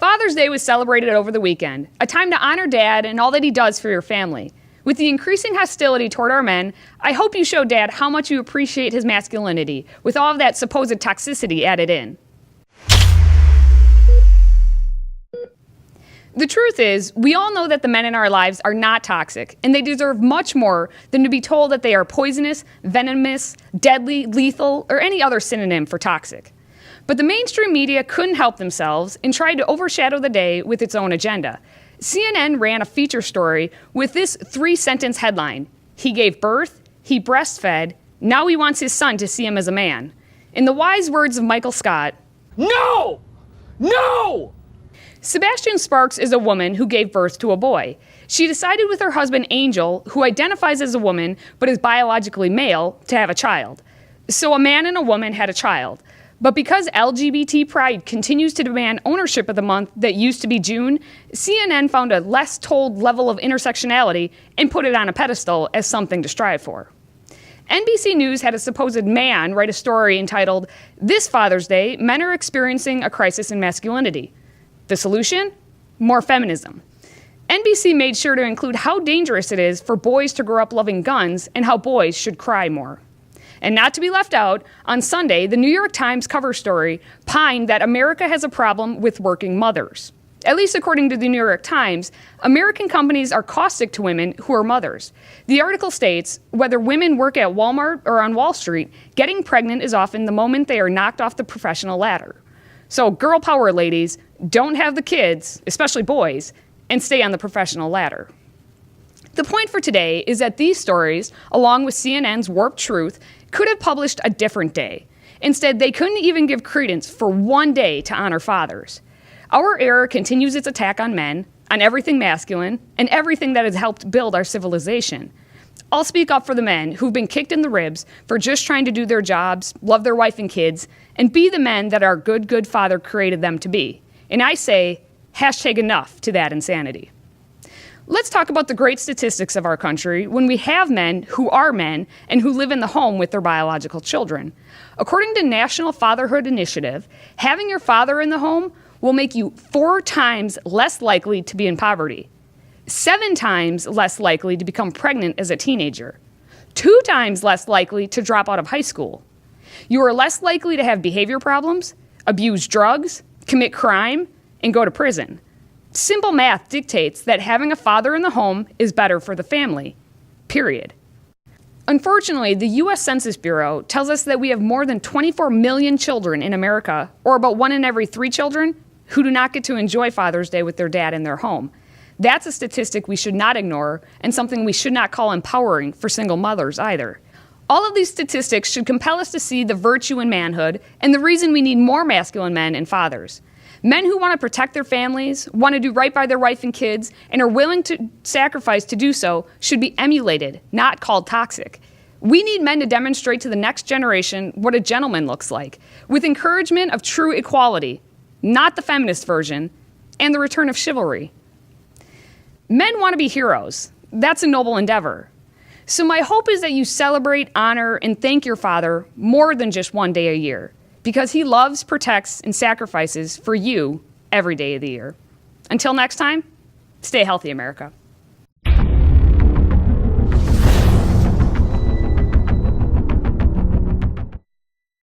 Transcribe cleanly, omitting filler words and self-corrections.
Father's Day was celebrated over the weekend, a time to honor Dad and all that he does for your family. With the increasing hostility toward our men, I hope you show Dad how much you appreciate his masculinity, with all of that supposed toxicity added in. The truth is, we all know that the men in our lives are not toxic, and they deserve much more than to be told that they are poisonous, venomous, deadly, lethal, or any other synonym for toxic. But the mainstream media couldn't help themselves and tried to overshadow the day with its own agenda. CNN ran a feature story with this 3-sentence headline: he gave birth, he breastfed, now he wants his son to see him as a man. In the wise words of Michael Scott, "No! No!" Sebastian Sparks is a woman who gave birth to a boy. She decided with her husband Angel, who identifies as a woman but is biologically male, to have a child. So a man and a woman had a child. But because LGBT pride continues to demand ownership of the month that used to be June, CNN found a less told level of intersectionality and put it on a pedestal as something to strive for. NBC News had a supposed man write a story entitled, "This Father's Day, Men Are Experiencing a Crisis in Masculinity." The solution? More feminism. NBC made sure to include how dangerous it is for boys to grow up loving guns and how boys should cry more. And not to be left out, on Sunday, the New York Times cover story pined that America has a problem with working mothers. At least according to the New York Times, American companies are caustic to women who are mothers. The article states, whether women work at Walmart or on Wall Street, getting pregnant is often the moment they are knocked off the professional ladder. So girl power, ladies, don't have the kids, especially boys, and stay on the professional ladder. The point for today is that these stories, along with CNN's warped truth, could have published a different day. Instead, they couldn't even give credence for one day to honor fathers. Our era continues its attack on men, on everything masculine, and everything that has helped build our civilization. I'll speak up for the men who've been kicked in the ribs for just trying to do their jobs, love their wife and kids, and be the men that our good father created them to be. And I say, #enough to that insanity. Let's talk about the great statistics of our country when we have men who are men and who live in the home with their biological children. According to National Fatherhood Initiative, having your father in the home will make you 4 times less likely to be in poverty, 7 times less likely to become pregnant as a teenager, 2 times less likely to drop out of high school. You are less likely to have behavior problems, abuse drugs, commit crime, and go to prison. Simple math dictates that having a father in the home is better for the family, period. Unfortunately, the U.S. Census Bureau tells us that we have more than 24 million children in America, or about 1 in every 3 children, who do not get to enjoy Father's Day with their dad in their home. That's a statistic we should not ignore, and something we should not call empowering for single mothers either. All of these statistics should compel us to see the virtue in manhood and the reason we need more masculine men and fathers. Men who want to protect their families, want to do right by their wife and kids, and are willing to sacrifice to do so should be emulated, not called toxic. We need men to demonstrate to the next generation what a gentleman looks like, with encouragement of true equality, not the feminist version, and the return of chivalry. Men want to be heroes. That's a noble endeavor. So my hope is that you celebrate, honor, and thank your father more than just one day a year, because he loves, protects, and sacrifices for you every day of the year. Until next time, stay healthy, America.